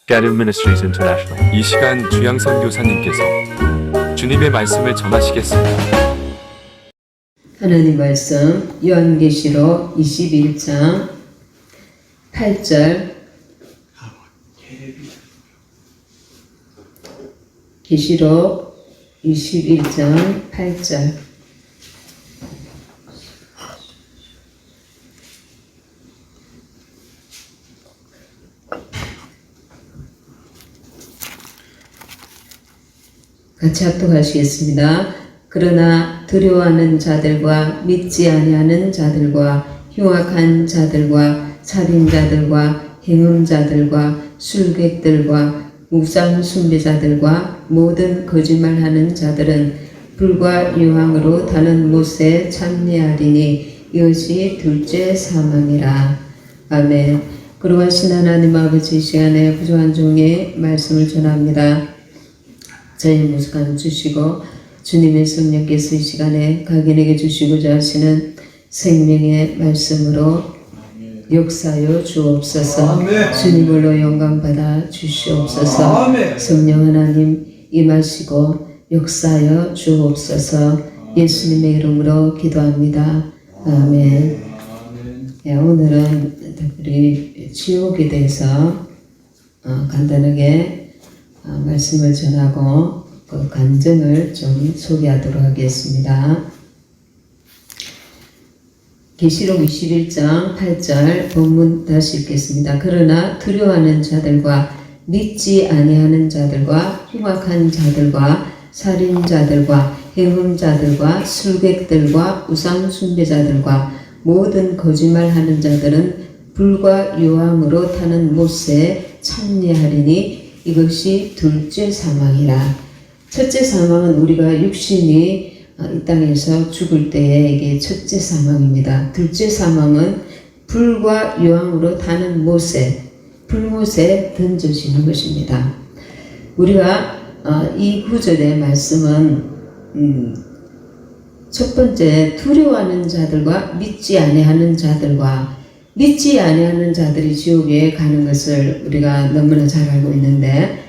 Gadim Ministries International. 이 시간 주양 선교사님께서 주님의 말씀을 전하시겠습니다. 하나님 말씀 요한계시록 21장 8절 계시록 21장 8절 같이 합독하시겠습니다. 그러나 두려워하는 자들과 믿지 아니하는 자들과 흉악한 자들과 살인자들과 행음자들과 술객들과 우상 숭배자들과 모든 거짓말하는 자들은 불과 유황으로 타는 못에 참여하리니 이것이 둘째 사망이라. 아멘. 거룩하신 하나님 아버지, 이 시간에 부족한 종의 말씀을 전합니다. 저희 모습감 주시고 주님의 성령께서 이 시간에 각인에게 주시고자 하시는 생명의 말씀으로 역사여 주옵소서. 주님으로 영광 받아 주시옵소서. 성령 하나님 임하시고 역사여 주옵소서. 예수님의 이름으로 기도합니다. 아멘. 네, 오늘은 특별히 지옥에 대해서 간단하게 말씀을 전하고 그 간증을 좀 소개하도록 하겠습니다. 계시록 21장 8절 본문 다시 읽겠습니다. 그러나 두려워하는 자들과 믿지 아니하는 자들과 흉악한 자들과 살인자들과 행음자들과 술객들과 우상 숭배자들과 모든 거짓말하는 자들은 불과 유황으로 타는 못에 참여하리니 이것이 둘째 사망이라. 첫째 사망은 우리가 육신이 이 땅에서 죽을 때에 이게 첫째 사망입니다. 둘째 사망은 불과 유황으로 타는 못에, 불못에 던져지는 것입니다. 우리가 이 구절의 말씀은 첫 번째 두려워하는 자들과 믿지 아니하는 자들과 믿지 아니하는 자들이 지옥에 가는 것을 우리가 너무나 잘 알고 있는데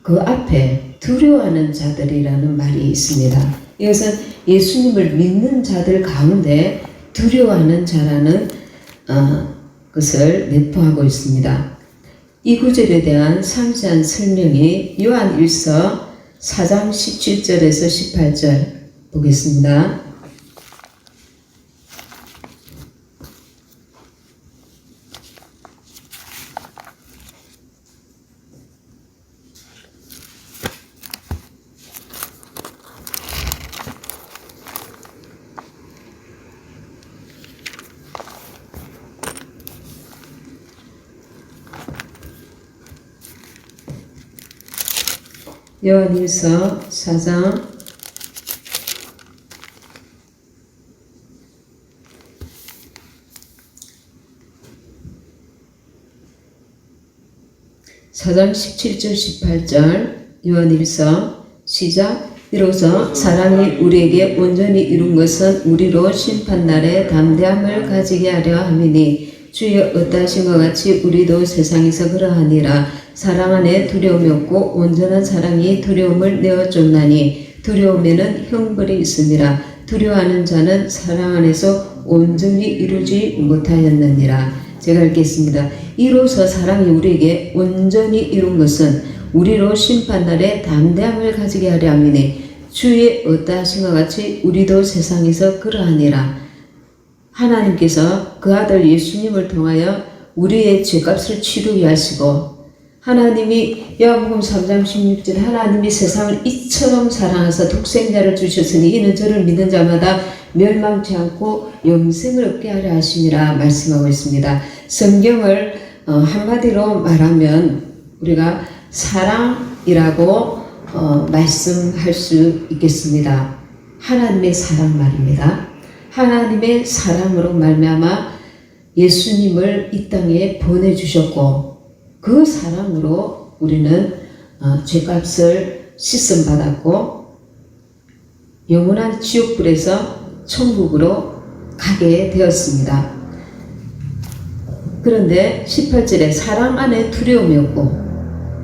그 앞에 두려워하는 자들이라는 말이 있습니다. 이것은 예수님을 믿는 자들 가운데 두려워하는 자라는 것을 내포하고 있습니다. 이 구절에 대한 상세한 설명이 요한일서 4장 17절에서 18절 보겠습니다. 요한일서 4장 17절 18절 요한일서 시작. 이로써 사랑이 우리에게 온전히 이룬 것은 우리로 심판날에 담대함을 가지게 하려 함이니 주여 어떠하신 것 같이 우리도 세상에서 그러하니라. 사랑 안에 두려움이 없고 온전한 사랑이 두려움을 내어쫓나니 두려움에는 형벌이 있음이라. 두려워하는 자는 사랑 안에서 온전히 이루지 못하였느니라. 제가 읽겠습니다. 이로써 사랑이 우리에게 온전히 이룬 것은 우리로 심판날에 담대함을 가지게 하려 함이니 주의 어떠하신 것 같이 우리도 세상에서 그러하니라. 하나님께서 그 아들 예수님을 통하여 우리의 죄값을 치르게 하시고 하나님이 요한복음 3장 16절 하나님이 세상을 이처럼 사랑하사 독생자를 주셨으니 이는 저를 믿는 자마다 멸망치 않고 영생을 얻게 하려 하심이라 말씀하고 있습니다. 성경을 한마디로 말하면 우리가 사랑이라고 말씀할 수 있겠습니다. 하나님의 사랑 말입니다. 하나님의 사랑으로 말미암아 예수님을 이 땅에 보내주셨고 그 사랑으로 우리는 죄값을 씻음 받았고 영원한 지옥불에서 천국으로 가게 되었습니다. 그런데 18절에 사랑 안에 두려움이 없고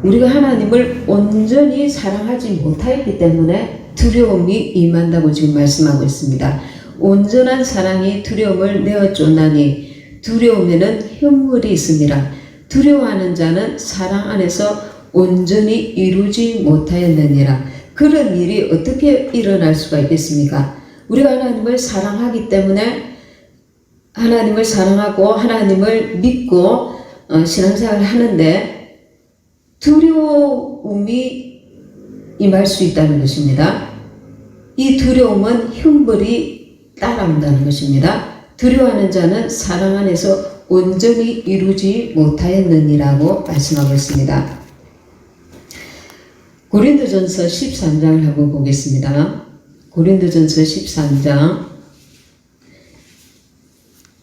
우리가 하나님을 온전히 사랑하지 못하였기 때문에 두려움이 임한다고 지금 말씀하고 있습니다. 온전한 사랑이 두려움을 내어 쫓나니 두려움에는 흉물이 있습니다. 두려워하는 자는 사랑 안에서 온전히 이루지 못하였느니라. 그런 일이 어떻게 일어날 수가 있겠습니까? 우리가 하나님을 사랑하기 때문에 하나님을 사랑하고 하나님을 믿고 신앙생활을 하는데 두려움이 임할 수 있다는 것입니다. 이 두려움은 흉벌이 따라온다는 것입니다. 두려워하는 자는 사랑 안에서 온전히 이루지 못하였느니라고 말씀하고 있습니다. 고린도전서 13장을 한번 보겠습니다. 고린도전서 13장,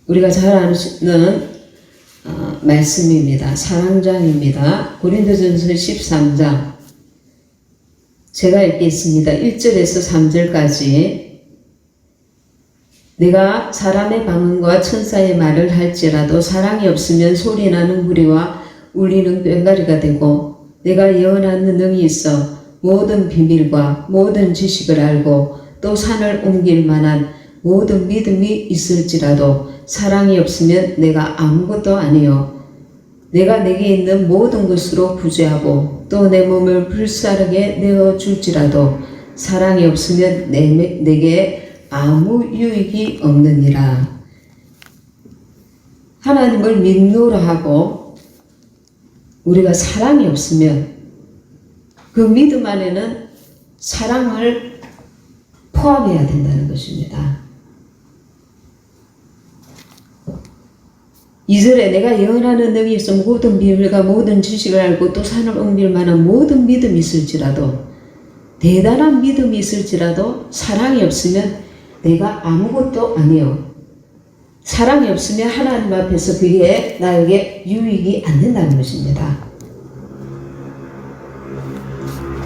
우리가 잘 아는 말씀입니다. 사랑장입니다. 고린도전서 13장 제가 읽겠습니다. 1절에서 3절까지. 내가 사람의 방언과 천사의 말을 할지라도 사랑이 없으면 소리나는 무리와 울리는 꽹과리가 되고, 내가 예언하는 능이 있어 모든 비밀과 모든 지식을 알고 또 산을 옮길 만한 모든 믿음이 있을지라도 사랑이 없으면 내가 아무것도 아니요. 내가 내게 있는 모든 것으로 부재하고 또 내 몸을 불사르게 내어줄지라도 사랑이 없으면 내게 아무 유익이 없느니라. 하나님을 믿노라 하고 우리가 사랑이 없으면 그 믿음 안에는 사랑을 포함해야 된다는 것입니다. 2절에 내가 예언하는 능이 있어 모든 비밀과 모든 지식을 알고 또 산을 옮길 만한 모든 믿음이 있을지라도, 대단한 믿음이 있을지라도 사랑이 없으면 내가 아무것도 아니요. 사랑이 없으면 하나님 앞에서 그게 나에게 유익이 안 된다는 것입니다.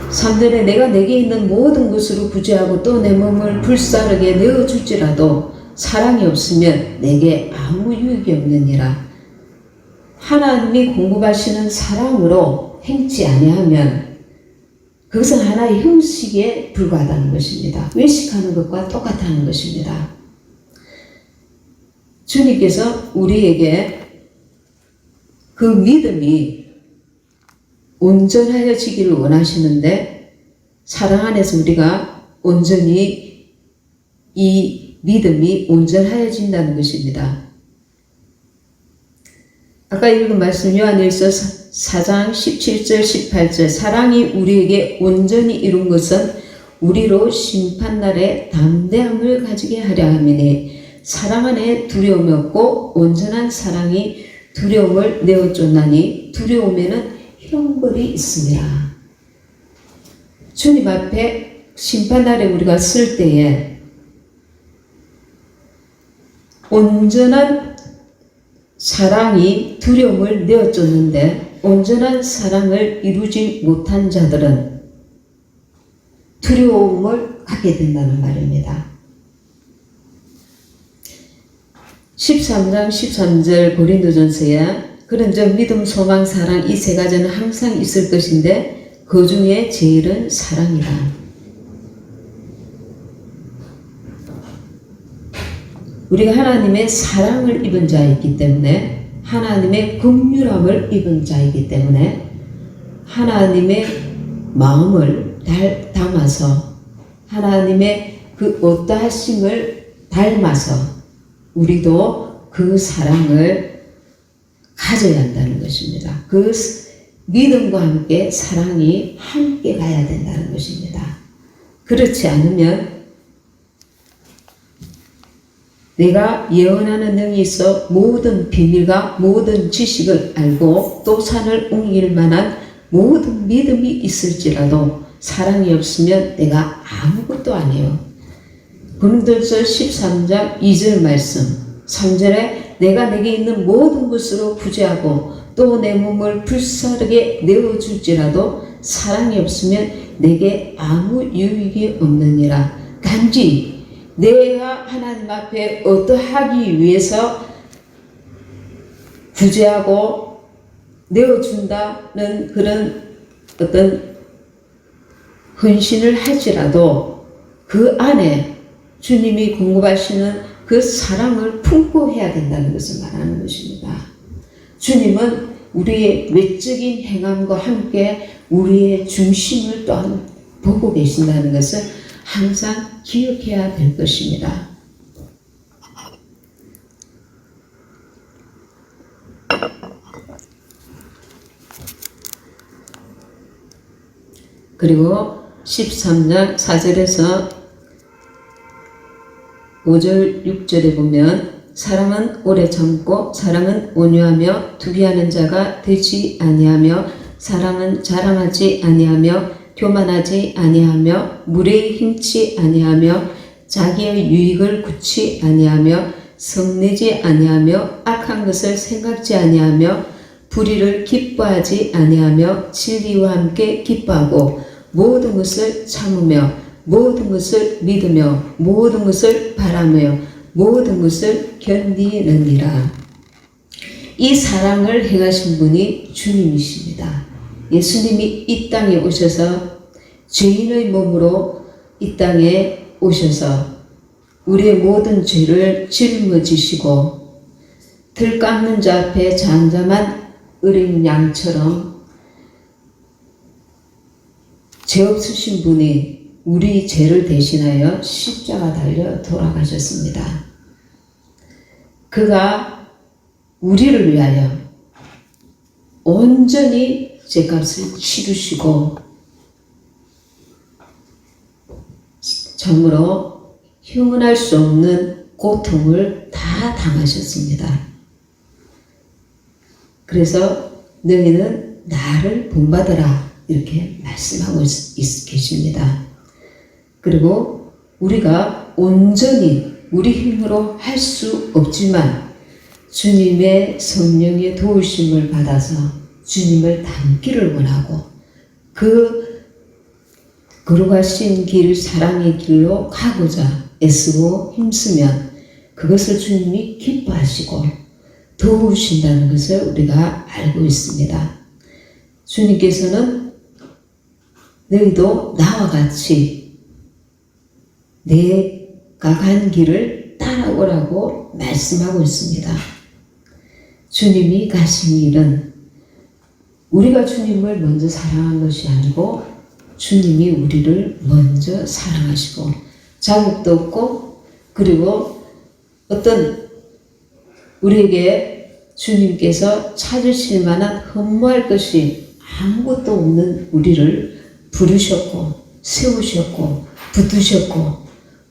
3절에 내가 내게 있는 모든 것으로 부재하고 또 내 몸을 불사르게 내어줄지라도 사랑이 없으면 내게 아무 유익이 없느니라. 하나님이 공급하시는 사랑으로 행치 아니하면 그것은 하나의 형식에 불과하다는 것입니다. 외식하는 것과 똑같다는 것입니다. 주님께서 우리에게 그 믿음이 온전하여지기를 원하시는데, 사랑 안에서 우리가 온전히 이 믿음이 온전하여진다는 것입니다. 아까 읽은 말씀 요한일서 4장 17절 18절 사랑이 우리에게 온전히 이룬 것은 우리로 심판날에 담대함을 가지게 하려 함이니 사랑 안에 두려움이 없고 온전한 사랑이 두려움을 내어쫓나니 두려움에는 형벌이 있습니다. 주님 앞에 심판날에 우리가 쓸 때에 온전한 사랑이 두려움을 내어쫓는데, 온전한 사랑을 이루지 못한 자들은 두려움을 갖게 된다는 말입니다. 13장 13절 고린도전서에 그런즉 믿음, 소망, 사랑 이 세 가지는 항상 있을 것인데 그 중에 제일은 사랑이라. 우리가 하나님의 사랑을 입은 자이기 때문에, 하나님의 긍휼함을 입은 자이기 때문에 하나님의 마음을 담아서 하나님의 그 어떠하심을 닮아서 우리도 그 사랑을 가져야 한다는 것입니다. 그 믿음과 함께 사랑이 함께 가야 된다는 것입니다. 그렇지 않으면 내가 예언하는 능이 있어 모든 비밀과 모든 지식을 알고 또 산을 옮길 만한 모든 믿음이 있을지라도 사랑이 없으면 내가 아무것도 아니에요. 고린도전서 13장 2절 말씀 3절에 내가 내게 있는 모든 것으로 부재하고 또 내 몸을 불사르게 내어줄지라도 사랑이 없으면 내게 아무 유익이 없느니라. 단지 내가 하나님 앞에 어떠하기 위해서 구제하고 내어준다는 그런 어떤 헌신을 할지라도 그 안에 주님이 공급하시는 그 사랑을 품고 해야 된다는 것을 말하는 것입니다. 주님은 우리의 외적인 행함과 함께 우리의 중심을 또한 보고 계신다는 것을 항상 기억해야 될 것입니다. 그리고 13장 4절에서 5절 6절에 보면 사랑은 오래 참고 사랑은 온유하며 투기하는 자가 되지 아니하며 사랑은 자랑하지 아니하며 교만하지 아니하며 무례히 힘치 아니하며 자기의 유익을 굳지 아니하며 성내지 아니하며 악한 것을 생각지 아니하며 불의를 기뻐하지 아니하며 진리와 함께 기뻐하고 모든 것을 참으며 모든 것을 믿으며 모든 것을 바라며 모든 것을 견디느니라. 이 사랑을 행하신 분이 주님이십니다. 예수님이 이 땅에 오셔서 죄인의 몸으로 이 땅에 오셔서 우리의 모든 죄를 짊어지시고 들 깎는 자 앞에 잠잠한 어린 양처럼 죄 없으신 분이 우리 죄를 대신하여 십자가 달려 돌아가셨습니다. 그가 우리를 위하여 온전히 죄값을 치르시고 참으로 형언할 수 없는 고통을 다 당하셨습니다. 그래서 너희는 나를 본받아라 이렇게 말씀하고 계십니다. 그리고 우리가 온전히 우리 힘으로 할 수 없지만 주님의 성령의 도우심을 받아서 주님을 닮기를 원하고 그 걸어가신 길, 사랑의 길로 가고자 애쓰고 힘쓰면 그것을 주님이 기뻐하시고 도우신다는 것을 우리가 알고 있습니다. 주님께서는 너희도 나와 같이 내가 간 길을 따라오라고 말씀하고 있습니다. 주님이 가신 길은 우리가 주님을 먼저 사랑한 것이 아니고 주님이 우리를 먼저 사랑하시고 자격도 없고 그리고 어떤 우리에게 주님께서 찾으실 만한 허무할 것이 아무것도 없는 우리를 부르셨고 세우셨고 붙드셨고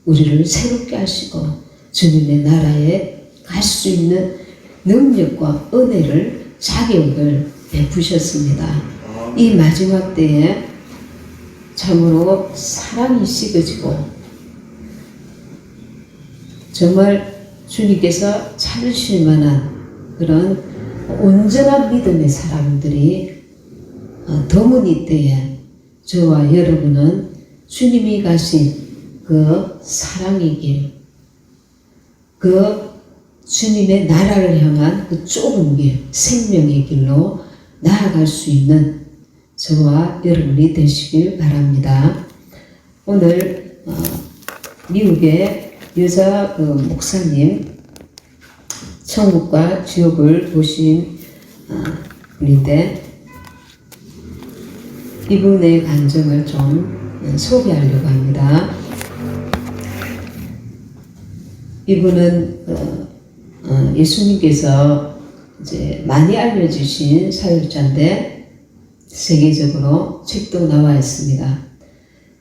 우리를 새롭게 하시고 주님의 나라에 갈 수 있는 능력과 은혜를 자격을 베푸셨습니다. 이 마지막 때에 참으로 사랑이 식어지고 정말 주님께서 찾으실 만한 그런 온전한 믿음의 사람들이 드문 이때에 저와 여러분은 주님이 가신 그 사랑의 길, 그 주님의 나라를 향한 그 좁은 길, 생명의 길로 나아갈 수 있는 저와 여러분이 되시길 바랍니다. 오늘 미국의 여자 목사님 천국과 지옥을 보신 분인데 이분의 간증을 좀 소개하려고 합니다. 이분은 예수님께서 이제 많이 알려주신 사역자인데 세계적으로 책도 나와 있습니다.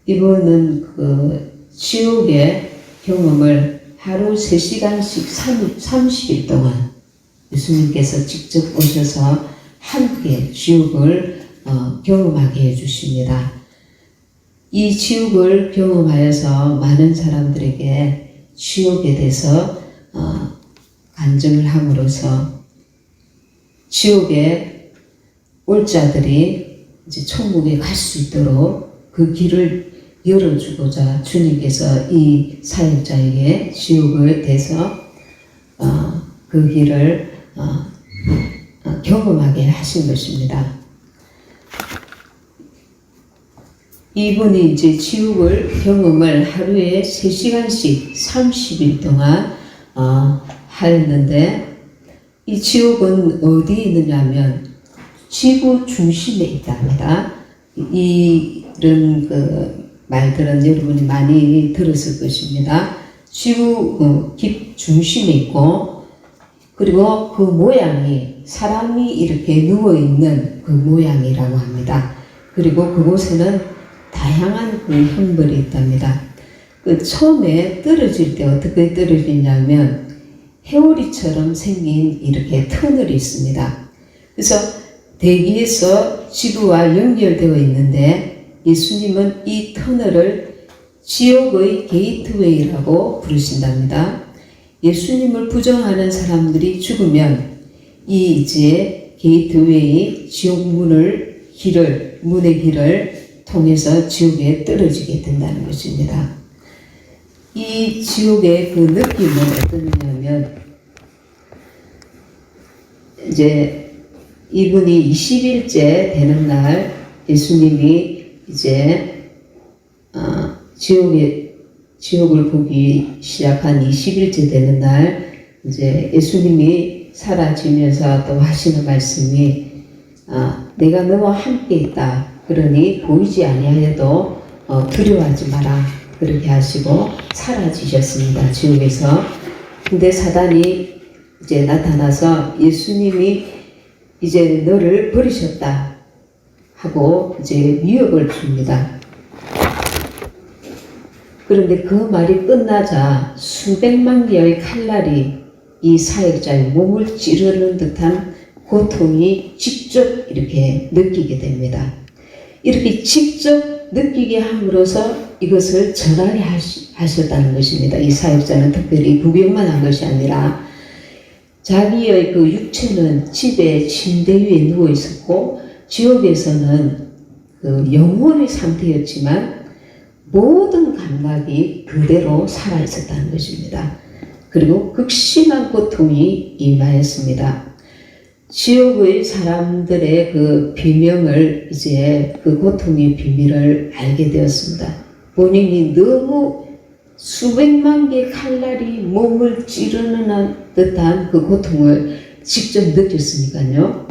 이분은 그 지옥의 경험을 하루 3시간씩 30일 동안 예수님께서 직접 오셔서 함께 지옥을 경험하게 해주십니다. 이 지옥을 경험하여서 많은 사람들에게 지옥에 대해서 간증을 함으로써 지옥에 올 자들이 이제 천국에 갈 수 있도록 그 길을 열어주고자 주님께서 이 사역자에게 지옥에 대해서 그 길을 경험하게 하신 것입니다. 이분이 이제 지옥을 경험을 하루에 3시간씩 30일 동안 하였는데, 이 지옥은 어디에 있느냐면 지구 중심에 있답니다. 이런 말들은 여러분이 많이 들었을 것입니다. 지구 깊 중심에 있고, 그리고 그 모양이 사람이 이렇게 누워있는 그 모양이라고 합니다. 그리고 그곳에는 다양한 형벌이 있답니다. 처음에 떨어질 때 어떻게 떨어지냐면 회오리처럼 생긴 이렇게 터널이 있습니다. 그래서 대기에서 지구와 연결되어 있는데, 예수님은 이 터널을 지옥의 게이트웨이라고 부르신답니다. 예수님을 부정하는 사람들이 죽으면 이 이제 게이트웨이 지옥 문의 길을 통해서 지옥에 떨어지게 된다는 것입니다. 이 지옥의 그 느낌은 어떠냐면, 이제 이분이 20일째 되는 날, 예수님이 이제 지옥을 보기 시작한 20일째 되는 날, 이제 예수님이 사라지면서 또 하시는 말씀이 내가 너와 함께 있다. 그러니 보이지 아니하여도 두려워하지 마라. 그렇게 하시고 사라지셨습니다. 지옥에서. 근데 사단이 이제 나타나서 예수님이 이제 너를 버리셨다 하고 이제 위협을 줍니다. 그런데 그 말이 끝나자 수백만 개의 칼날이 이 사역자의 몸을 찌르는 듯한 고통이 직접 이렇게 느끼게 됩니다. 이렇게 직접 느끼게 함으로써 이것을 전하게 하셨다는 것입니다. 이 사역자는 특별히 구경만 한 것이 아니라 자기의 그 육체는 집에 침대 위에 누워 있었고, 지옥에서는 그 영혼의 상태였지만 모든 감각이 그대로 살아 있었다는 것입니다. 그리고 극심한 고통이 임하였습니다. 지옥의 사람들의 그 비명을 이제 그 고통의 비밀을 알게 되었습니다. 본인이 너무 수백만 개의 칼날이 몸을 찌르는 듯한 그 고통을 직접 느꼈으니까요.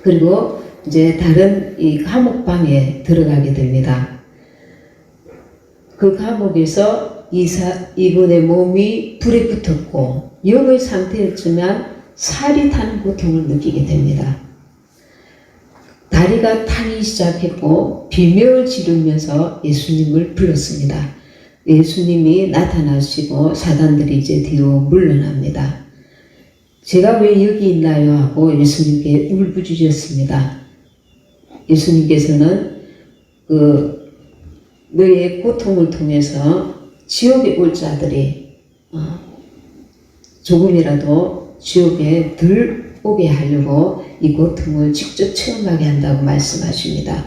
그리고 이제 다른 이 감옥방에 들어가게 됩니다. 그 감옥에서 이분의 몸이 불에 붙었고 영의 상태였지만 살이 타는 고통을 느끼게 됩니다. 다리가 타기 시작했고 비명을 지르면서 예수님을 불렀습니다. 예수님이 나타나시고 사단들이 이제 뒤로 물러납니다. 제가 왜 여기 있나요? 하고 예수님께 울부짖었습니다. 예수님께서는 너의 고통을 통해서 지옥에 올 자들이 조금이라도 지옥에 덜 오게 하려고 이 고통을 직접 체험하게 한다고 말씀하십니다.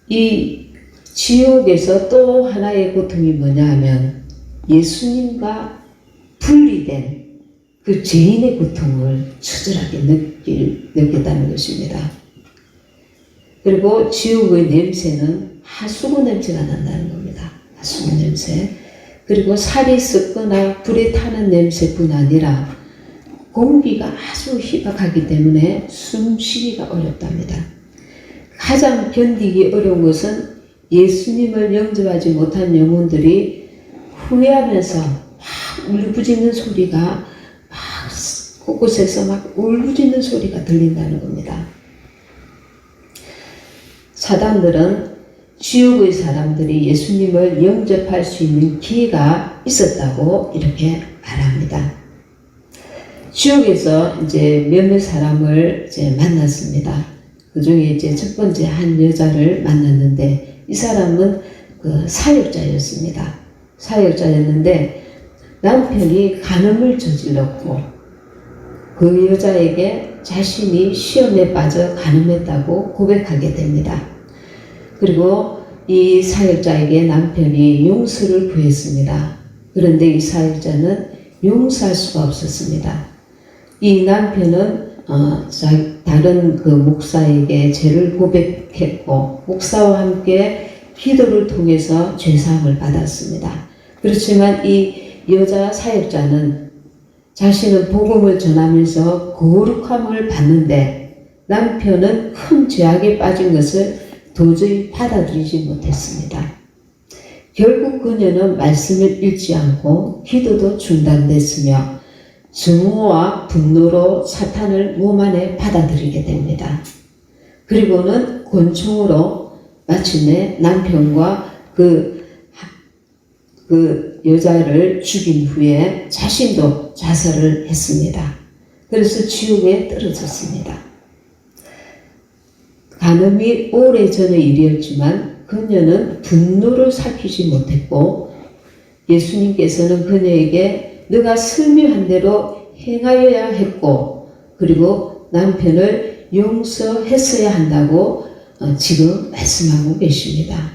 이 지옥에서 또 하나의 고통이 뭐냐 하면 예수님과 분리된 그 죄인의 고통을 처절하게 느꼈다는 것입니다. 그리고 지옥의 냄새는 하수구 냄새가 난다는 겁니다. 하수구 냄새. 그리고 살이 썩거나 불에 타는 냄새뿐 아니라 공기가 아주 희박하기 때문에 숨쉬기가 어렵답니다. 가장 견디기 어려운 것은 예수님을 영접하지 못한 영혼들이 후회하면서 막 울부짖는 소리가 막 곳곳에서 막 울부짖는 소리가 들린다는 겁니다. 사단들은 지옥의 사람들이 예수님을 영접할 수 있는 기회가 있었다고 이렇게 말합니다. 지옥에서 이제 몇몇 사람을 이제 만났습니다. 그 중에 이제 첫 번째 한 여자를 만났는데 이 사람은 그 사역자였습니다. 사역자였는데 남편이 간음을 저질렀고 그 여자에게 자신이 시험에 빠져 간음했다고 고백하게 됩니다. 그리고 이 사역자에게 남편이 용서를 구했습니다. 그런데 이 사역자는 용서할 수가 없었습니다. 이 남편은 다른 그 목사에게 죄를 고백했고 목사와 함께 기도를 통해서 죄사함을 받았습니다. 그렇지만 이 여자 사역자는 자신은 복음을 전하면서 거룩함을 받는데 남편은 큰 죄악에 빠진 것을 도저히 받아들이지 못했습니다. 결국 그녀는 말씀을 읽지 않고 기도도 중단됐으며 증오와 분노로 사탄을 몸 안에 받아들이게 됩니다. 그리고는 권총으로 마침내 남편과 그 여자를 죽인 후에 자신도 자살을 했습니다. 그래서 지옥에 떨어졌습니다. 간음이 오래전의 일이었지만 그녀는 분노를 삭히지 못했고 예수님께서는 그녀에게 너가 설명한 대로 행하여야 했고 그리고 남편을 용서했어야 한다고 지금 말씀하고 계십니다.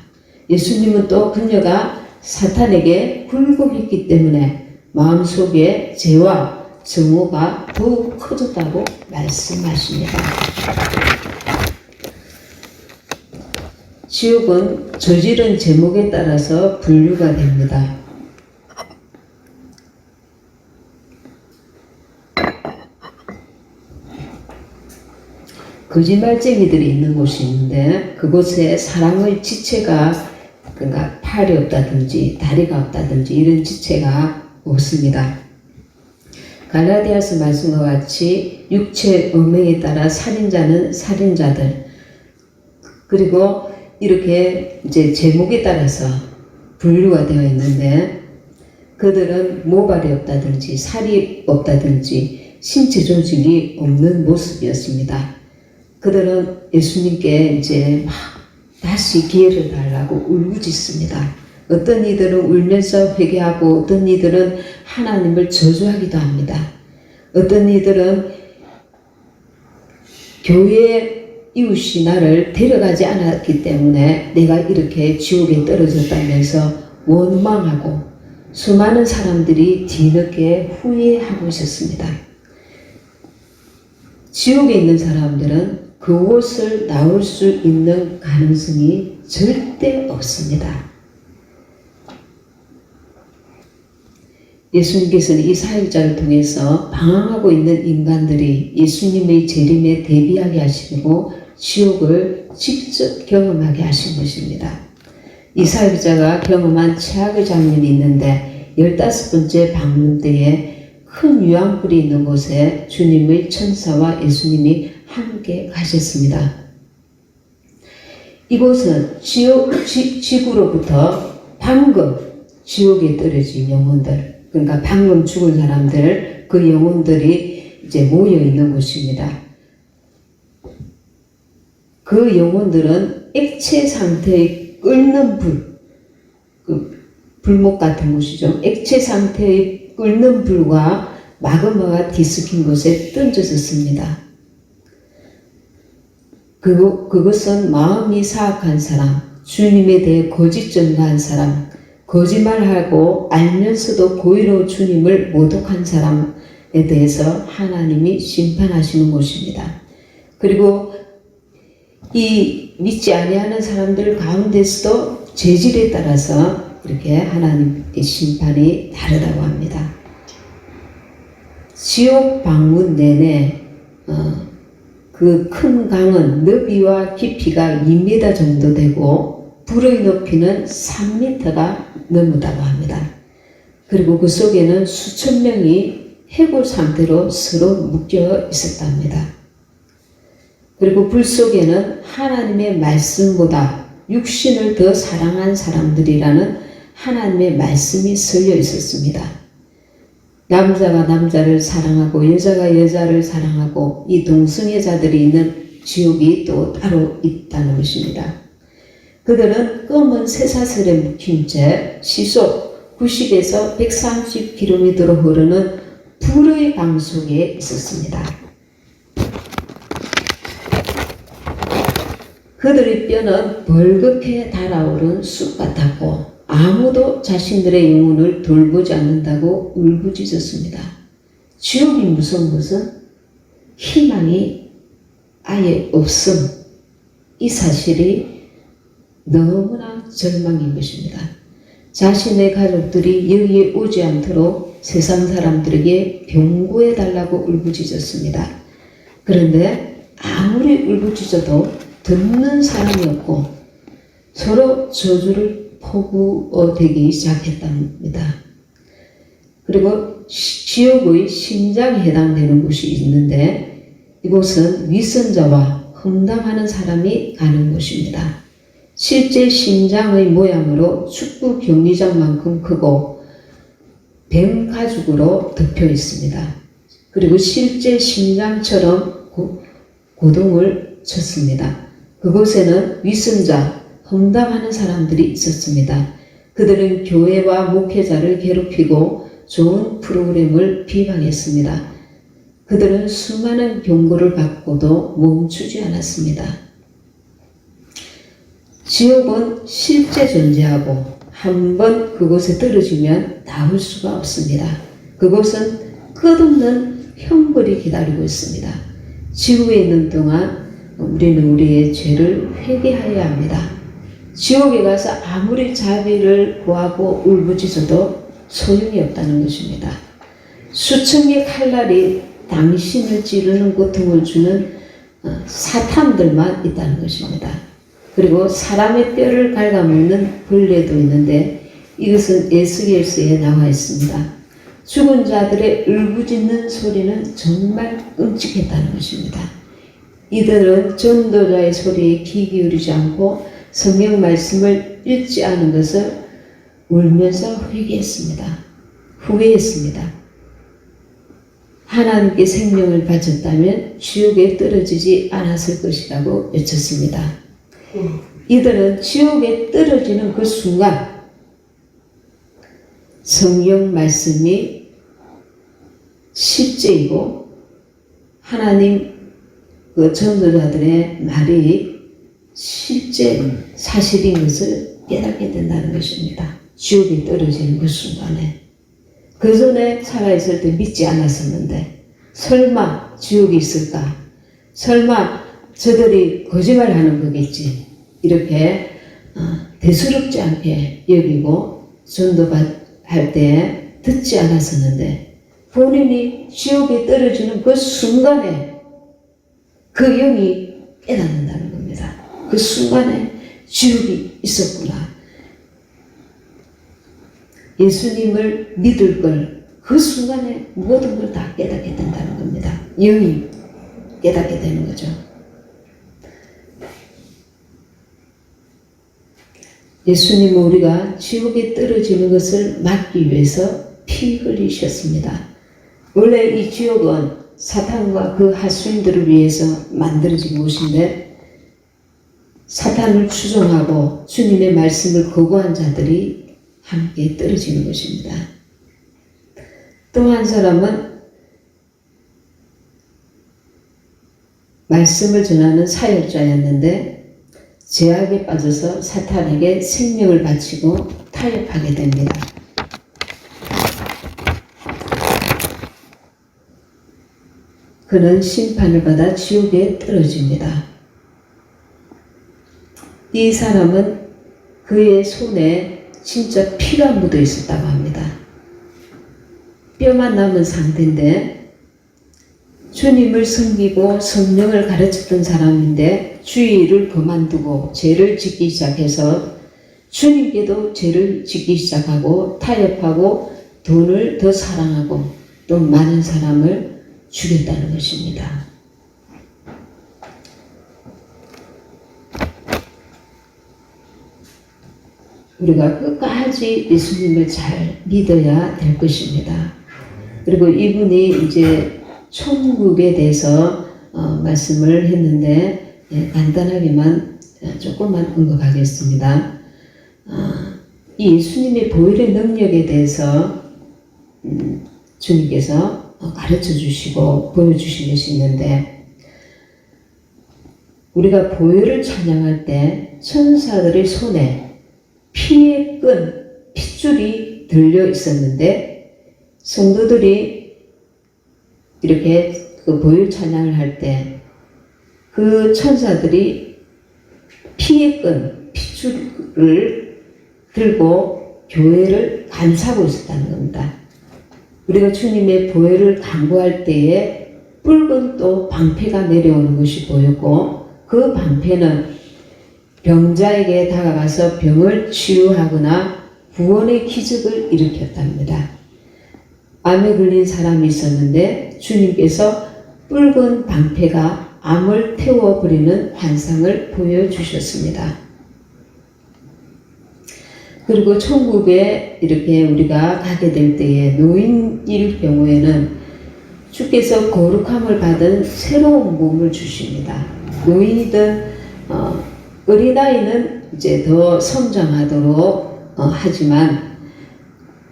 예수님은 또 그녀가 사탄에게 굴복했기 때문에 마음속에 죄와 증오가 더욱 커졌다고 말씀하십니다. 지옥은 저지른 제목에 따라서 분류가 됩니다. 거짓말쟁이들이 있는 곳이 있는데 그곳에 사랑의 지체가 그러니까 팔이 없다든지 다리가 없다든지 이런 지체가 없습니다. 갈라디아서 말씀과 같이 육체 음행에 따라 살인자는 살인자들 그리고 이렇게 이제 제목에 따라서 분류가 되어 있는데 그들은 모발이 없다든지 살이 없다든지 신체 조직이 없는 모습이었습니다. 그들은 예수님께 이제 막 다시 기회를 달라고 울부짖습니다. 어떤 이들은 울면서 회개하고 어떤 이들은 하나님을 저주하기도 합니다. 어떤 이들은 교회에 이웃이 나를 데려가지 않았기 때문에 내가 이렇게 지옥에 떨어졌다면서 원망하고 수많은 사람들이 뒤늦게 후회하고 있었습니다. 지옥에 있는 사람들은 그곳을 나올 수 있는 가능성이 절대 없습니다. 예수님께서는 이 사역자를 통해서 방황하고 있는 인간들이 예수님의 재림에 대비하게 하시고 지옥을 직접 경험하게 하신 것입니다. 이 사역자가 경험한 최악의 장면이 있는데 15번째 방문 때에 큰 유황불이 있는 곳에 주님의 천사와 예수님이 함께 가셨습니다. 이곳은 지구로부터 방금 지옥에 떨어진 영혼들, 그러니까 방금 죽은 사람들, 그 영혼들이 이제 모여 있는 곳입니다. 그 영혼들은 액체 상태의 끓는 불, 불목 같은 곳이죠. 액체 상태의 끓는 불과 마그마가 뒤섞인 곳에 던져졌습니다. 그것은 마음이 사악한 사람, 주님에 대해 거짓 전가한 사람, 거짓말하고 알면서도 고의로 주님을 모독한 사람에 대해서 하나님이 심판하시는 곳입니다. 그리고 이 믿지 아니하는 사람들 가운데서도 재질에 따라서 이렇게 하나님의 심판이 다르다고 합니다. 지옥 방문 내내 그 큰 강은 너비와 깊이가 2m 정도 되고 불의 높이는 3m가 넘는다고 합니다. 그리고 그 속에는 수천 명이 해골 상태로 서로 묶여 있었답니다. 그리고 불 속에는 하나님의 말씀보다 육신을 더 사랑한 사람들이라는 하나님의 말씀이 썰려 있었습니다. 남자가 남자를 사랑하고 여자가 여자를 사랑하고 이 동성애자들이 있는 지옥이 또 따로 있다는 것입니다. 그들은 검은 쇠사슬에 묶인 채 시속 90에서 130km로 흐르는 불의 강 속에 있었습니다. 그들의 뼈는 벌겋게 달아오른 쑥 같았고 아무도 자신들의 영혼을 돌보지 않는다고 울부짖었습니다. 지옥이 무서운 것은 희망이 아예 없음, 이 사실이 너무나 절망인 것입니다. 자신의 가족들이 여기에 오지 않도록 세상 사람들에게 병구해 달라고 울부짖었습니다. 그런데 아무리 울부짖어도 듣는 사람이 없고 서로 저주를 포부되기 시작했답니다. 그리고 지옥의 심장에 해당되는 곳이 있는데 이곳은 위선자와 험담하는 사람이 가는 곳입니다. 실제 심장의 모양으로 축구 경기장만큼 크고 뱀 가죽으로 덮여 있습니다. 그리고 실제 심장처럼 고동을 쳤습니다. 그곳에는 위선자, 험담하는 사람들이 있었습니다. 그들은 교회와 목회자를 괴롭히고 좋은 프로그램을 비방했습니다. 그들은 수많은 경고를 받고도 멈추지 않았습니다. 지옥은 실제 존재하고 한번 그곳에 떨어지면 나올 수가 없습니다. 그곳은 끝없는 형벌이 기다리고 있습니다. 지옥에 있는 동안 우리는 우리의 죄를 회개하여야 합니다. 지옥에 가서 아무리 자비를 구하고 울부짖어도 소용이 없다는 것입니다. 수천 개의 칼날이 당신을 찌르는 고통을 주는 사탄들만 있다는 것입니다. 그리고 사람의 뼈를 갉아먹는 벌레도 있는데 이것은 에스겔서에 나와 있습니다. 죽은 자들의 울부짖는 소리는 정말 끔찍했다는 것입니다. 이들은 전도자의 소리에 귀 기울이지 않고 성경 말씀을 읽지 않은 것을 울면서 후회했습니다. 하나님께 생명을 바쳤다면 지옥에 떨어지지 않았을 것이라고 외쳤습니다. 이들은 지옥에 떨어지는 그 순간 성경 말씀이 실제이고 하나님 그 전도자들의 말이 실제 사실인 것을 깨닫게 된다는 것입니다. 지옥에 떨어지는 그 순간에. 그 전에 살아있을 때 믿지 않았었는데 설마 지옥이 있을까? 설마 저들이 거짓말하는 거겠지. 이렇게 대수롭지 않게 여기고 전도할 때 듣지 않았었는데 본인이 지옥에 떨어지는 그 순간에 그 영이 깨닫는다는 겁니다. 그 순간에 지옥이 있었구나. 예수님을 믿을 걸 그 순간에 모든 걸 다 깨닫게 된다는 겁니다. 영이 깨닫게 되는 거죠. 예수님은 우리가 지옥에 떨어지는 것을 막기 위해서 피 흘리셨습니다. 원래 이 지옥은 사탄과 그 하수인들을 위해서 만들어진 곳인데 사탄을 추종하고 주님의 말씀을 거부한 자들이 함께 떨어지는 것입니다. 또 한 사람은 말씀을 전하는 사역자였는데 죄악에 빠져서 사탄에게 생명을 바치고 타협하게 됩니다. 그는 심판을 받아 지옥에 떨어집니다. 이 사람은 그의 손에 진짜 피가 묻어 있었다고 합니다. 뼈만 남은 상태인데 주님을 섬기고 성령을 가르쳤던 사람인데 주의를 그만두고 죄를 짓기 시작해서 주님께도 죄를 짓기 시작하고 타협하고 돈을 더 사랑하고 또 많은 사람을 죽였다는 것입니다. 우리가 끝까지 예수님을 잘 믿어야 될 것입니다. 그리고 이분이 이제 천국에 대해서 말씀을 했는데 간단하게만 조금만 언급하겠습니다. 이 예수님의 보혈의 능력에 대해서 주님께서 가르쳐 주시고 보여주신 것이 있는데 우리가 보혈을 찬양할 때 천사들의 손에 피의 끈, 핏줄이 들려 있었는데 성도들이 이렇게 그 보혈 찬양을 할 때 그 천사들이 피의 끈, 핏줄을 들고 교회를 감싸고 있었다는 겁니다. 우리가 주님의 보혈을 간구할 때에 붉은 또 방패가 내려오는 것이 보였고, 그 방패는 병자에게 다가가서 병을 치유하거나 구원의 기적을 일으켰답니다. 암에 걸린 사람이 있었는데 주님께서 붉은 방패가 암을 태워버리는 환상을 보여주셨습니다. 그리고 천국에 이렇게 우리가 가게 될 때에 노인일 경우에는 주께서 거룩함을 받은 새로운 몸을 주십니다. 노인이든 어린아이는 이제 더 성장하도록 하지만,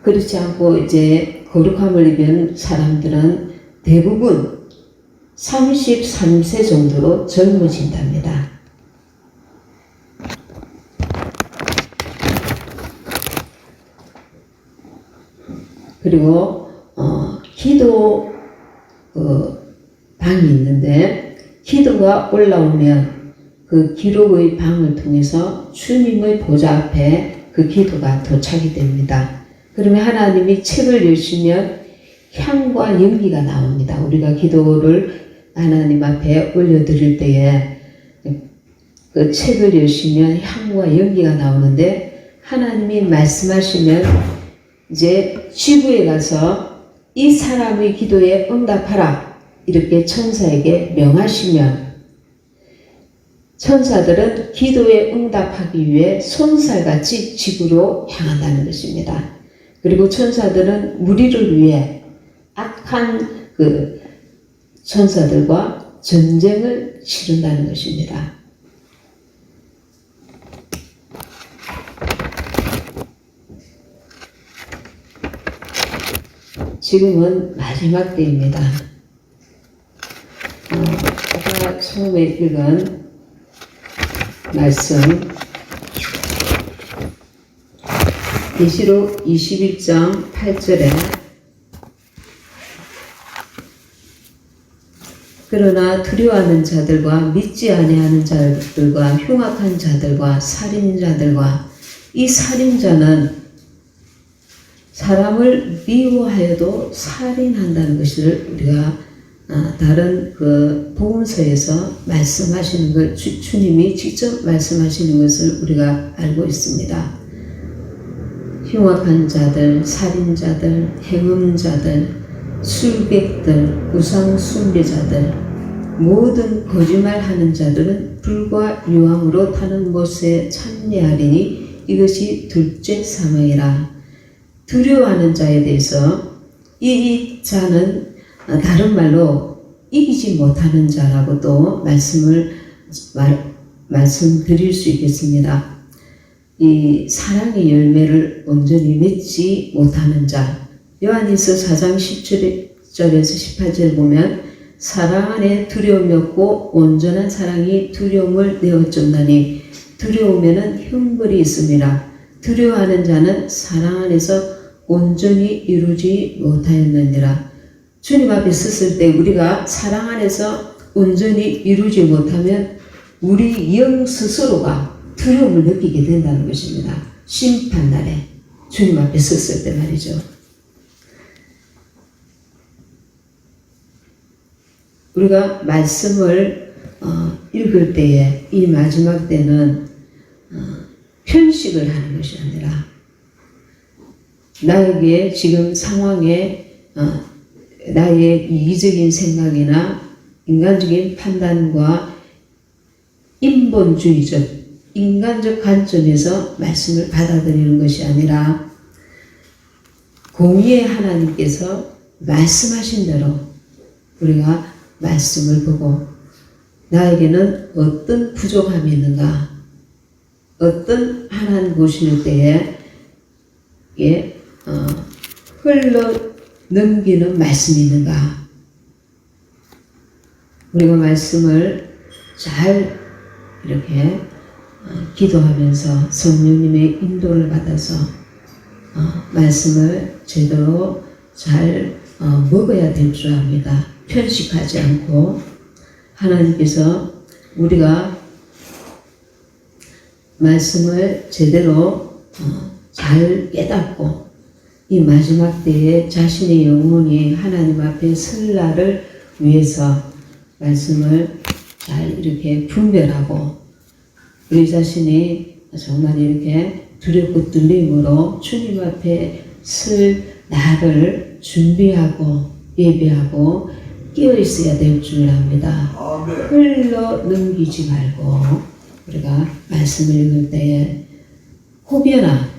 그렇지 않고 이제 거룩함을 입은 사람들은 대부분 33세 정도로 젊어진답니다. 그리고 기도 방이 있는데, 기도가 올라오면 그 기록의 방을 통해서 주님의 보좌 앞에 그 기도가 도착이 됩니다. 그러면 하나님이 책을 여시면 향과 연기가 나옵니다. 우리가 기도를 하나님 앞에 올려드릴 때에 그 책을 여시면 향과 연기가 나오는데, 하나님이 말씀하시면 이제 지구에 가서 이 사람의 기도에 응답하라 이렇게 천사에게 명하시면, 천사들은 기도에 응답하기 위해 손살같이 지구로 향한다는 것입니다. 그리고 천사들은 무리를 위해 악한 그 천사들과 전쟁을 치른다는 것입니다. 지금은 마지막 때입니다. 아까 처음에 읽은 말씀, 계시록 21장 8절에 그러나 두려워하는 자들과 믿지 아니하는 자들과 흉악한 자들과 살인자들과, 이 살인자는 사람을 미워하여도 살인한다는 것을 우리가 다른 그 복음서에서 말씀하시는 것, 주님이 직접 말씀하시는 것을 우리가 알고 있습니다. 흉악한 자들, 살인자들, 행음자들, 술객들, 우상 숭배자들, 모든 거짓말하는 자들은 불과 유황으로 타는 곳에 참여하리니 이것이 둘째 사망이라. 두려워하는 자에 대해서 이 자는 다른 말로 이기지 못하는 자라고 또 말씀드릴 수 있겠습니다. 이 사랑의 열매를 온전히 맺지 못하는 자, 요한일서 4장 10절에서 18절 보면 사랑 안에 두려움이 없고 온전한 사랑이 두려움을 내어쫓나니 두려움에는 형벌이 있음이라. 두려워하는 자는 사랑 안에서 온전히 이루지 못하였느니라. 주님 앞에 섰을 때 우리가 사랑 안에서 온전히 이루지 못하면 우리 영 스스로가 두려움을 느끼게 된다는 것입니다. 심판날에 주님 앞에 섰을 때 말이죠. 우리가 말씀을 읽을 때에 이 마지막 때는 편식을 하는 것이 아니라 나에게 지금 상황에 나의 이기적인 생각이나 인간적인 판단과 인본주의적 인간적 관점에서 말씀을 받아들이는 것이 아니라 공의의 하나님께서 말씀하신 대로 우리가 말씀을 보고 나에게는 어떤 부족함이 있는가, 어떤 하나님 보시는 때에 흘러 넘기는 말씀이 있는가. 우리가 말씀을 잘 이렇게 기도하면서 성령님의 인도를 받아서 말씀을 제대로 잘 먹어야 될 줄 압니다. 편식하지 않고 하나님께서 우리가 말씀을 제대로 잘 깨닫고 이 마지막 때에 자신의 영혼이 하나님 앞에 설 날을 위해서 말씀을 잘 이렇게 분별하고 우리 자신이 정말 이렇게 두렵고 떨림으로 주님 앞에 설 날을 준비하고 예배하고 끼어 있어야 될 줄 압니다. 흘러 넘기지 말고 우리가 말씀을 읽을 때에 혹여나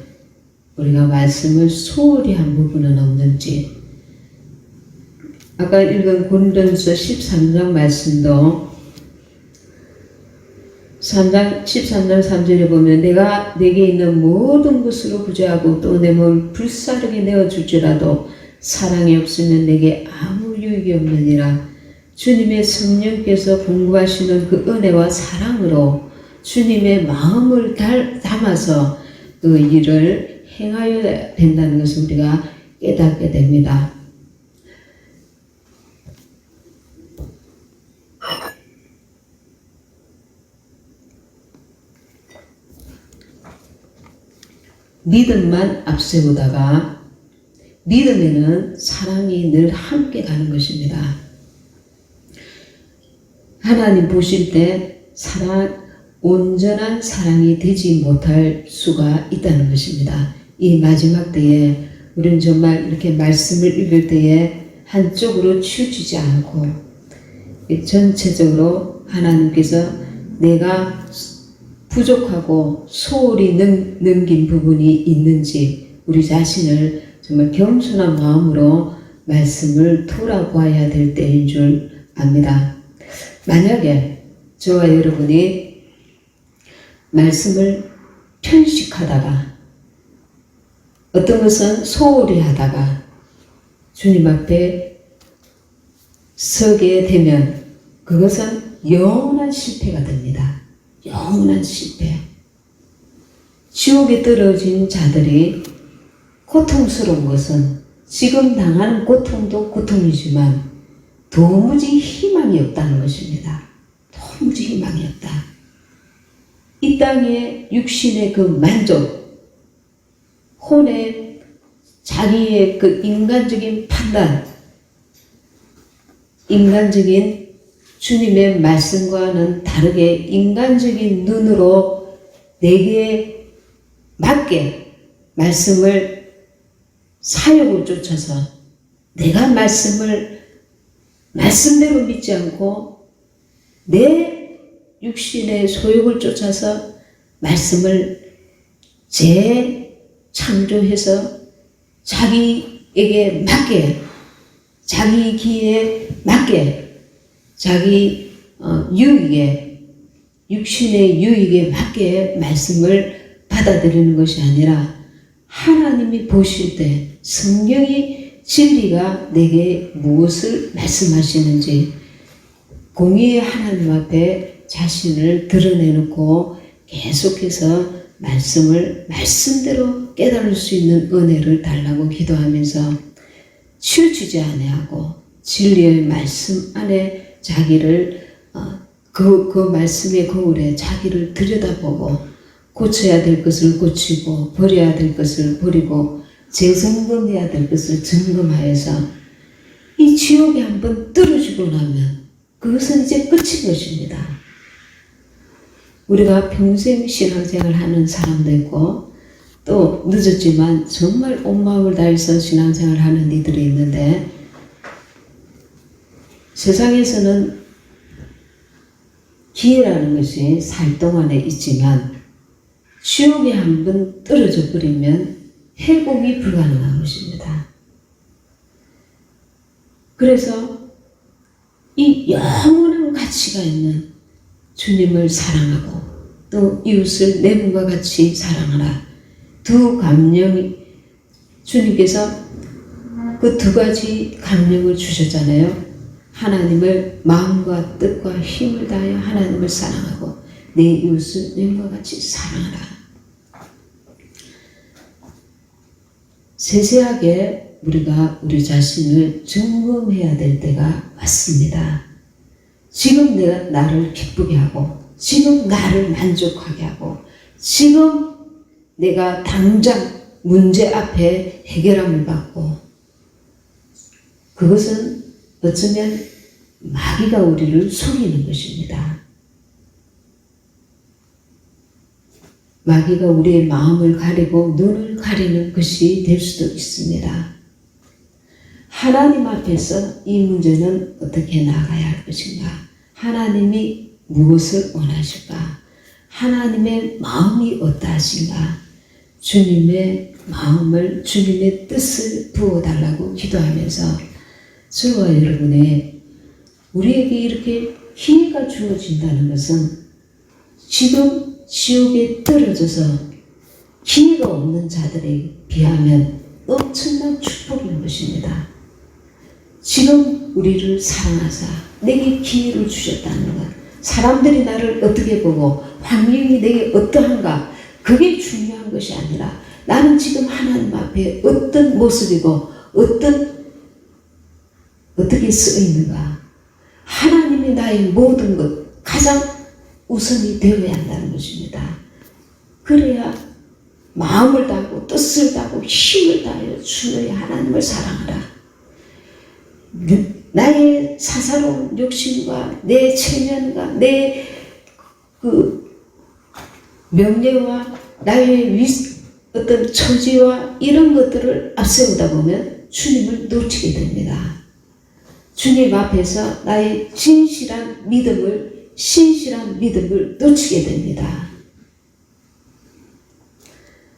우리가 말씀을 소홀히 한 부분은 없는지, 아까 읽은 고린도전서 13장 말씀도 13장 3절에 보면 내가 내게 있는 모든 것으로 부재하고 또 내 몸을 불사르게 내어줄지라도 사랑이 없으면 내게 아무 유익이 없느니라. 주님의 성령께서 공급하시는 그 은혜와 사랑으로 주님의 마음을 담아서 그 일을 행하여야 된다는 것을 우리가 깨닫게 됩니다. 믿음만 앞세우다가 믿음에는 사랑이 늘 함께 가는 것입니다. 하나님 보실 때 온전한 사랑이 되지 못할 수가 있다는 것입니다. 이 마지막 때에 우리는 정말 이렇게 말씀을 읽을 때에 한쪽으로 치우치지 않고 전체적으로 하나님께서 내가 부족하고 소홀히 넘긴 부분이 있는지 우리 자신을 정말 겸손한 마음으로 말씀을 돌아보아야 될 때인 줄 압니다. 만약에 저와 여러분이 말씀을 편식하다가 어떤 것은 소홀히 하다가 주님 앞에 서게 되면 그것은 영원한 실패가 됩니다. 영원한 실패. 지옥에 떨어진 자들이 고통스러운 것은 지금 당하는 고통도 고통이지만 도무지 희망이 없다는 것입니다. 도무지 희망이 없다. 이 땅의 육신의 그 만족, 혼의 자기의 그 인간적인 판단, 인간적인 주님의 말씀과는 다르게 인간적인 눈으로 내게 맞게 말씀을 사역을 쫓아서 내가 말씀대로 믿지 않고 내 육신의 소욕을 쫓아서 말씀을 재창조해서 자기에게 맞게 자기 기에 맞게 자기 유익에 육신의 유익에 맞게 말씀을 받아들이는 것이 아니라 하나님이 보실 때 성경이 진리가 내게 무엇을 말씀하시는지 공의의 하나님 앞에 자신을 드러내놓고 계속해서 말씀을 말씀대로 깨달을 수 있는 은혜를 달라고 기도하면서 치우치지 아니하고 진리의 말씀 안에 자기를 그 말씀의 거울에 자기를 들여다보고 고쳐야 될 것을 고치고 버려야 될 것을 버리고 재점검해야 될 것을 점검하여서 이 지옥에 한번 떨어지고 나면 그것은 이제 끝인 것입니다. 우리가 평생 신앙생활 하는 사람도 있고 또 늦었지만 정말 온 마음을 다해서 신앙생활 하는 이들이 있는데 세상에서는 기회라는 것이 살 동안에 있지만 지옥에 한번 떨어져 버리면 회복이 불가능한 것입니다. 그래서 이 영원한 가치가 있는 주님을 사랑하고 또 이웃을 내 몸과 같이 사랑하라. 두 감령이 주님께서 그 두 가지 감령을 주셨잖아요. 하나님을 마음과 뜻과 힘을 다하여 하나님을 사랑하고 내 이웃을 내 몸과 같이 사랑하라. 세세하게 우리가 우리 자신을 점검해야 될 때가 왔습니다. 지금 내가 나를 기쁘게 하고, 지금 나를 만족하게 하고, 지금 내가 당장 문제 앞에 해결함을 받고, 그것은 어쩌면 마귀가 우리를 속이는 것입니다. 마귀가 우리의 마음을 가리고 눈을 가리는 것이 될 수도 있습니다. 하나님 앞에서 이 문제는 어떻게 나가야 할 것인가? 하나님이 무엇을 원하실까? 하나님의 마음이 어떠하신가? 주님의 마음을, 주님의 뜻을 부어달라고 기도하면서 저와 여러분의 우리에게 이렇게 기회가 주어진다는 것은 지금 지옥에 떨어져서 기회가 없는 자들에 비하면 엄청난 축복인 것입니다. 지금 우리를 사랑하사 내게 기회를 주셨다는 것, 사람들이 나를 어떻게 보고 환경이 내게 어떠한가, 그게 중요한 것이 아니라 나는 지금 하나님 앞에 어떤 모습이고 어떻게 쓰여 있는가, 하나님이 나의 모든 것 가장 우선이 되어야 한다는 것입니다. 그래야 마음을 다하고 뜻을 다하고 힘을 다하여 주의 하나님을 사랑하라. 나의 사사로운 욕심과 내 체면과 내 명예와 나의 어떤 처지와 이런 것들을 앞세우다 보면 주님을 놓치게 됩니다. 주님 앞에서 나의 신실한 믿음을 놓치게 됩니다.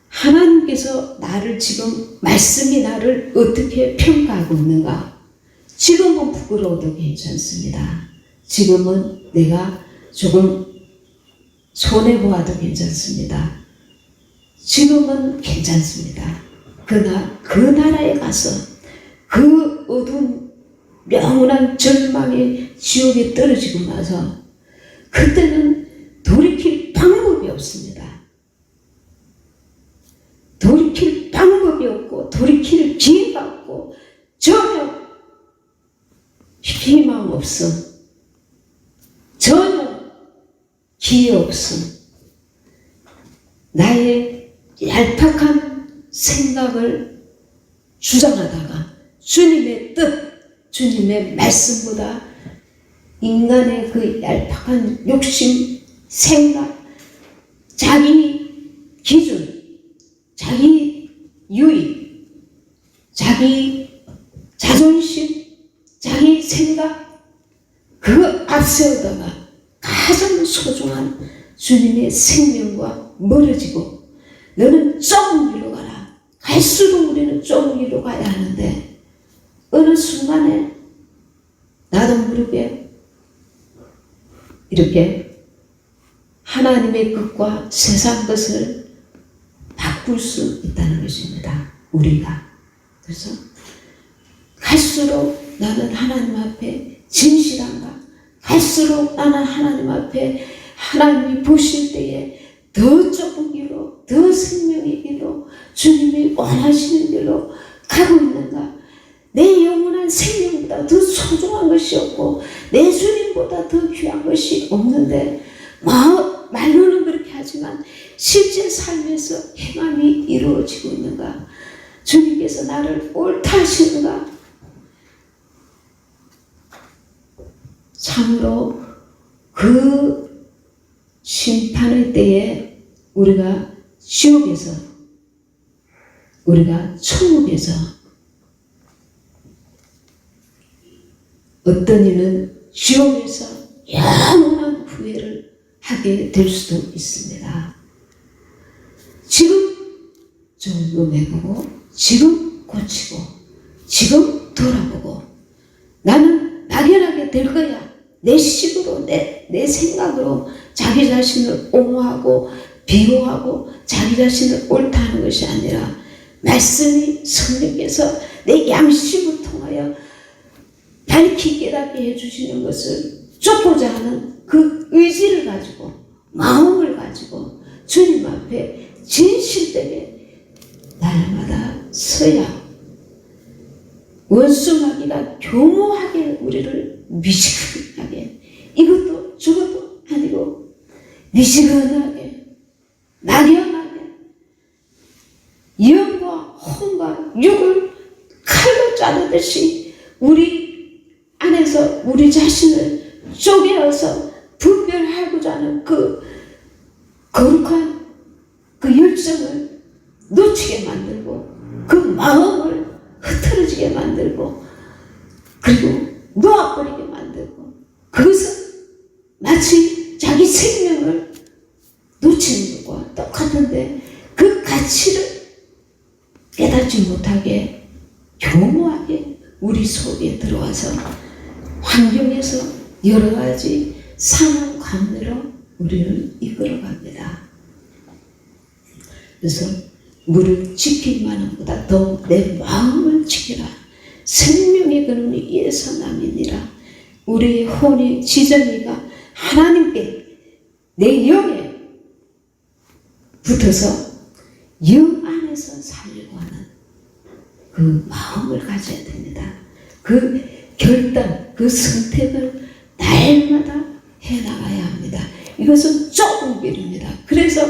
하나님께서 나를 지금 말씀이 나를 어떻게 평가하고 있는가? 지금은 부끄러워도 괜찮습니다. 지금은 내가 조금 손해보아도 괜찮습니다. 지금은 괜찮습니다. 그러나 그 나라에 가서 그 어두운 영원한 절망의 지옥에 떨어지고 나서 그때는 돌이킬 방법이 없습니다. 돌이킬 방법이 없고 돌이킬 기회가 없고 전혀 희망 없음, 전혀 기회 없음, 나의 얄팍한 생각을 주장하다가 주님의 뜻, 주님의 말씀보다 인간의 그 얄팍한 욕심, 생각, 자기 기준, 자기 유익, 자기 자존심, 자기 생각, 그거 앞세우다가 가장 소중한 주님의 생명과 멀어지고, 너는 좁은 길로 가라. 갈수록 우리는 좁은 길로 가야 하는데 어느 순간에 나도 모르게 이렇게 하나님의 뜻과 세상 것을 바꿀 수 있다는 것입니다. 우리가. 그래서 갈수록 나는 하나님 앞에 진실한가? 갈수록 나는 하나님 앞에 하나님이 보실 때에 더 좁은 길로, 더 생명의 길로, 주님이 원하시는 길로 가고 있는가? 내 영원한 생명보다 더 소중한 것이 없고 내 주님보다 더 귀한 것이 없는데 말로는 그렇게 하지만 실제 삶에서 행함이 이루어지고 있는가? 주님께서 나를 옳다 하시는가? 참으로 그 심판의 때에 우리가 지옥에서, 우리가 천국에서 어떤 이는 지옥에서 영원한 후회를 하게 될 수도 있습니다. 지금 점검해보고, 지금 고치고, 지금 돌아보고, 나는 막연하게 될 거야. 내 식으로, 내 생각으로 자기 자신을 옹호하고 비호하고 자기 자신을 옳다 하는 것이 아니라 말씀이 성령께서 내 양심을 통하여 밝히 깨닫게 해주시는 것을 쫓고자 하는 그 의지를 가지고, 마음을 가지고 주님 앞에 진실되게 날마다 서야 교묘하게 우리를 미지근하게, 이것도 저것도 아니고 미지근하게 낙연하게 영과 혼과 육을 칼로 자르듯이 우리 안에서 우리 자신을 쪼개어서 분별하고자 하는 그 거룩한 그 열정을 놓치게 만들고 그 마음을 흐트러지게 만들고 그리고 놓아버리게 만들고, 그것은 마치 자기 생명을 놓치는 것과 똑같은데 그 가치를 깨닫지 못하게 교묘하게 우리 속에 들어와서 환경에서 여러 가지 상황 가운데로 우리를 이끌어갑니다. 그래서 무릇 지키기만 보다 더 내 마음을 지키라. 생명의 근원이 이에서 남이니라. 우리의 혼이 지정이가 하나님께 내 영에 붙어서 영 안에서 살려고 하는 그 마음을 가져야 됩니다. 그 결단, 그 선택을 날마다 해나가야 합니다. 이것은 좁은 길입니다. 그래서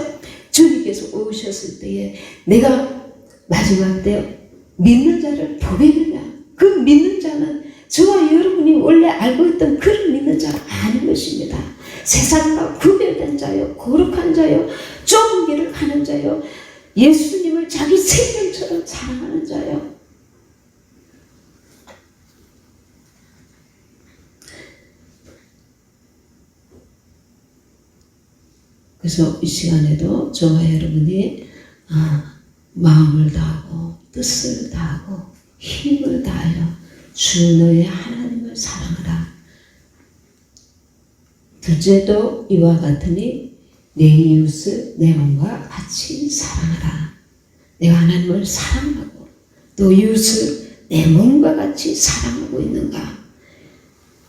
주님께서 오셨을 때에 내가 마지막 때 믿는 자를 보겠느냐, 그 믿는 자는 저와 여러분이 원래 알고 있던 그를 믿는 자가 아닌 것입니다. 세상과 구별된 자요, 거룩한 자요, 좁은 길을 가는 자요, 예수님을 자기 생명처럼 사랑하는 자요. 그래서 이 시간에도 저와 여러분이 마음을 다하고 뜻을 다하고 힘을 다하여 주 너의 하나님을 사랑하라. 둘째도 이와 같으니 내 이웃을 내 몸과 같이 사랑하라. 내가 하나님을 사랑하고 또 이웃을 내 몸과 같이 사랑하고 있는가?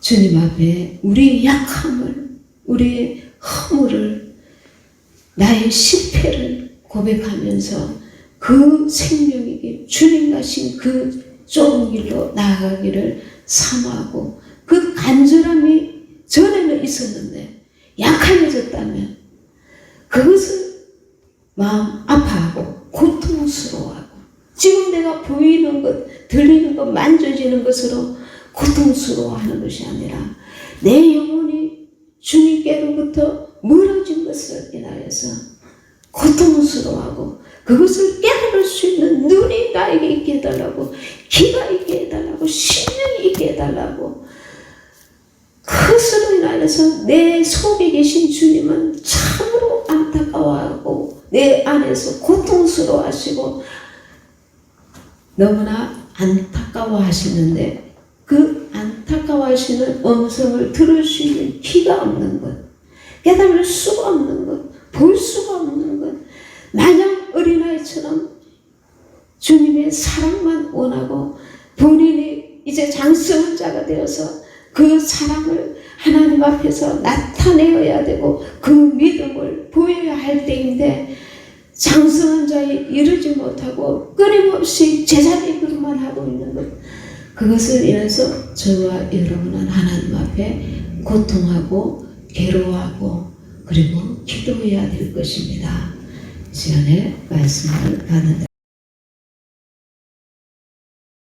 주님 앞에 우리의 약함을, 우리의 허물을, 나의 실패를 고백하면서 그 생명에게 주님 가신 그 좁은 길로 나아가기를 사모하고, 그 간절함이 전에는 있었는데 약해졌다면 그것을 마음 아파하고 고통스러워하고, 지금 내가 보이는 것, 들리는 것, 만져지는 것으로 고통스러워하는 것이 아니라 내 영혼이 주님께로부터 멀어진 것을 인하여서 고통스러워하고, 그것을 깨달을 수 있는 눈이 나에게 있게 해달라고, 귀가 있게 해달라고, 심령이 있게 해달라고. 그것으로 인하여서 내 속에 계신 주님은 참으로 안타까워하고 내 안에서 고통스러워하시고 너무나 안타까워하시는데, 그 안타까워하시는 음성을 들을 수 있는 귀가 없는 것, 깨달을 수가 없는 것, 볼 수가 없는 것, 마냥 어린아이처럼 주님의 사랑만 원하고 본인이 이제 장성한 자가 되어서 그 사랑을 하나님 앞에서 나타내어야 되고 그 믿음을 보여야 할 때인데, 장성한 자에 이르지 못하고 끊임없이 제자리 걸음만 하고 있는 것, 그것을 인해서 저와 여러분은 하나님 앞에 고통하고 괴로워하고 그리고 기도해야 될 것입니다. 시간에 말씀을 받는